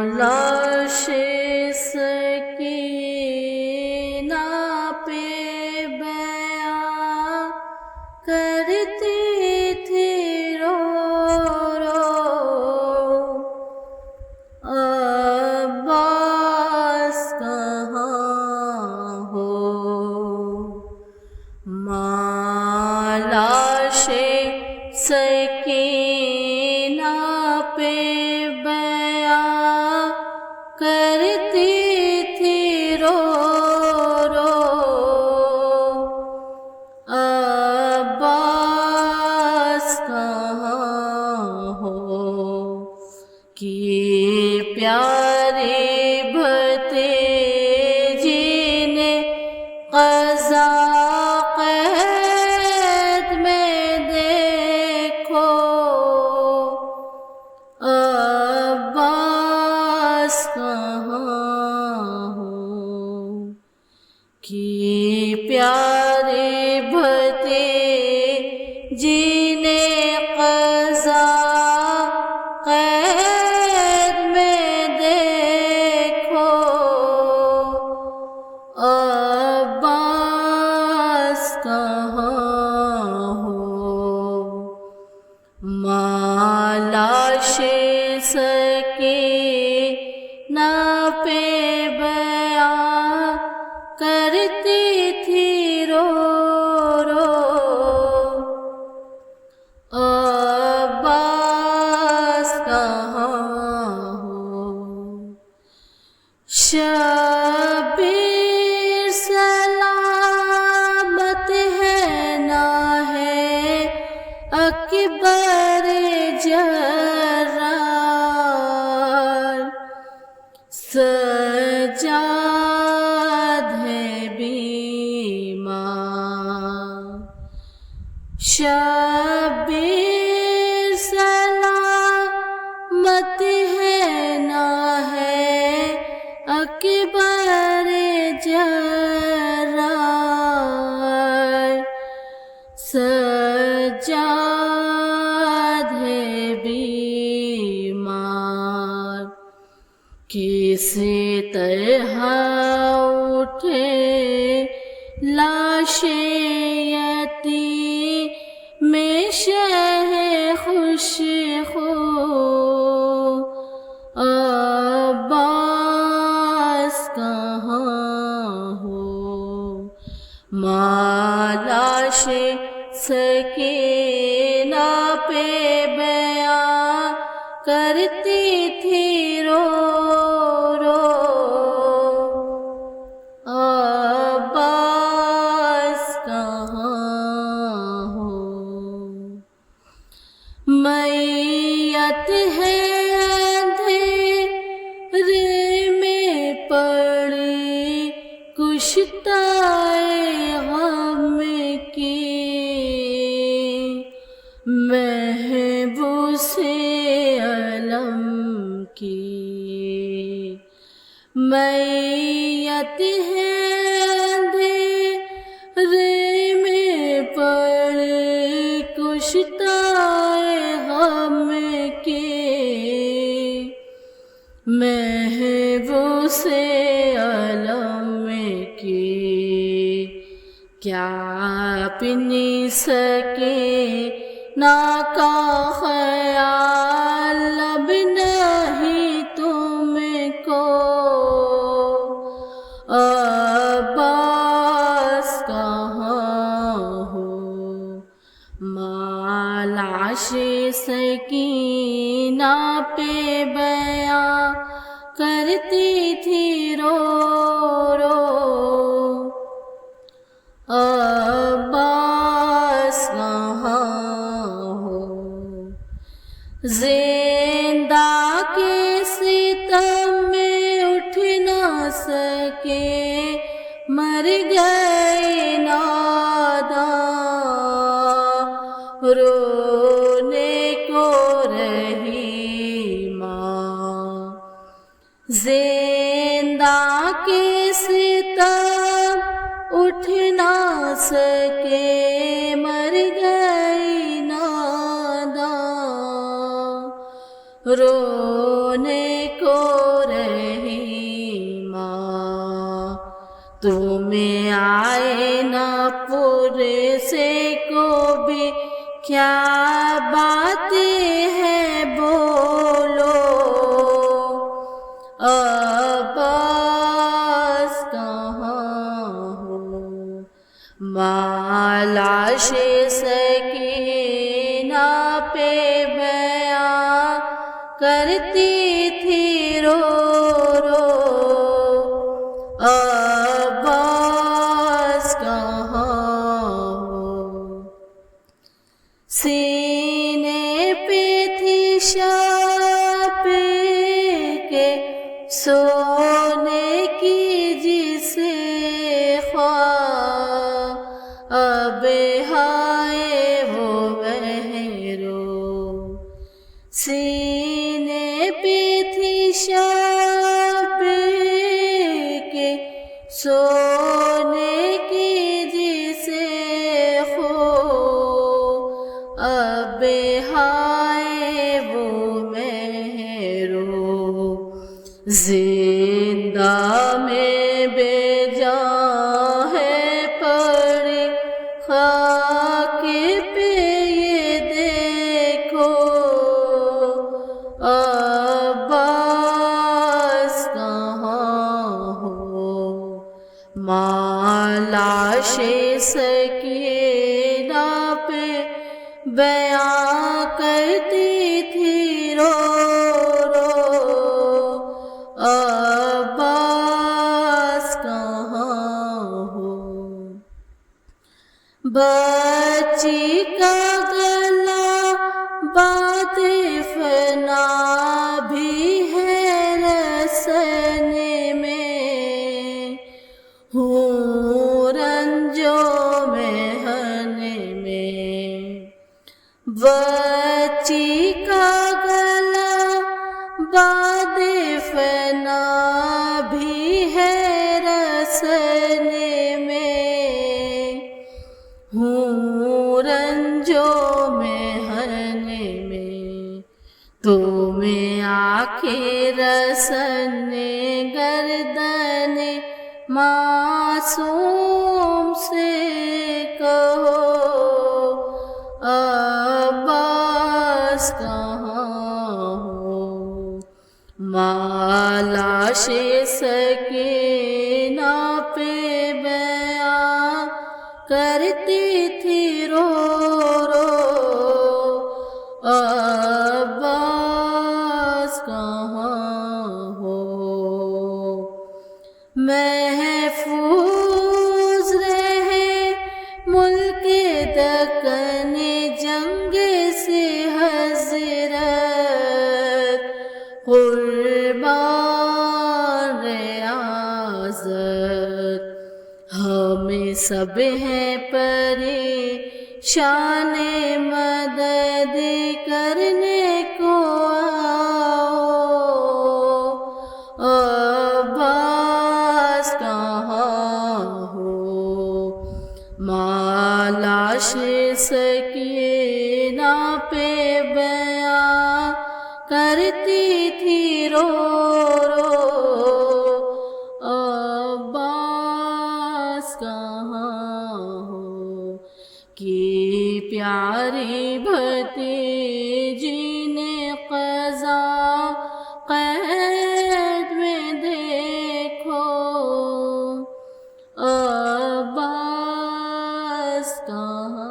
लाश सकीना पे बयां करती थी रो रो, अब्बास कहाँ हो। माँ लाश सकीना पे बयां करती थी रो रो, अब्बास कहाँ हो। कि प्यारे भतीजी ने क़ज़ा क़ैद में देखो, अब्बास कहाँ हो। कि प्यारे भतीजी ने क़ज़ा क़ैद में देखो, अब्बास कहाँ हो। माँ लाश सकीना पे बयां करती थी रो रो, अब्बास कहाँ हो। शबीर सलामत है ना है अकबर जर्रार, सज्जाद है बीमार। शबीर सलामत है ना है अकबर जर्रार, सज्जाद है बीमार। किसी तरह उठे लाशे यतीम में शह खुश हो, अब्बास कहाँ हो। माँ लाश सकीना पे बयां करती थी रो रो, अब्बास कहाँ हो। मैयत है अंधेरे में पड़ी कुश्ताए गम की, महबूसे अलम की। मैयत है अंधेरे में पड़ी कुश्ताए गम की, महबूसे अलम की। क्या अपनी सकीना का ख्याल अब नहीं तुमको, अब्बास कहाँ हो। माँ लाश सकीना पे बयां करती थी रो रो, अब्बास कहाँ हो। जिंदा के सितम में उठ ना सके मर गए नादां, रोने को रही माँ। जिंदा के सितम उठ ना सके मर गई नादां, رونے کو رہی ماں، تمہیں آئے نہ پورے سے کو بھی کیا باتیں ہیں بولو، عباس کہاں ہو؟ ماں لاش سکینہ پہ بیاں کرتی تھی رو رو، عباس کہاں ہو؟ سینے پہ تھی شاپ کے سونے کی جسے خواہ، اب ہائے وہ مہرو، سینے پہ تھی شاپ کے سونے کی جسے خو، اب ہائے وہ مہرو، زندہ میں بے جان ہے پڑی خاک پہ یہ دیکھو، عباس کہاں ہو؟ ماں لاش سکینہ پہ بیاں کرتی تھی رو رو، عباس کہاں ہو؟ بچی کا گلا باد فنا بھی ہے رسنے میں، ہوں رنجو محن میں، بچی کا گلا باد فنا بھی ہے رسنے میں، ہوں رنجو محن میں، تمہیں آنکھیں رسن گردن معصوم سے کہو، عباس کہاں ہو؟ ماں لاش سکینہ پہ بیاں کرتی تھی رو رو، عباس کہاں ہو؟ محفوظ رہے ملک دکن جنگ سے حضرت، قربان ریاضت، ہمیں سب ہیں پریشان مدد کرنے کو آؤ، عباس کہاں ہو؟ ماں لاش سکینہ پہ بیاں کرتی تھی رو رو، عباس کہاں ہو؟ کی پیاری بھتیجی نے قضا قید میں دیکھو، عباس کہاں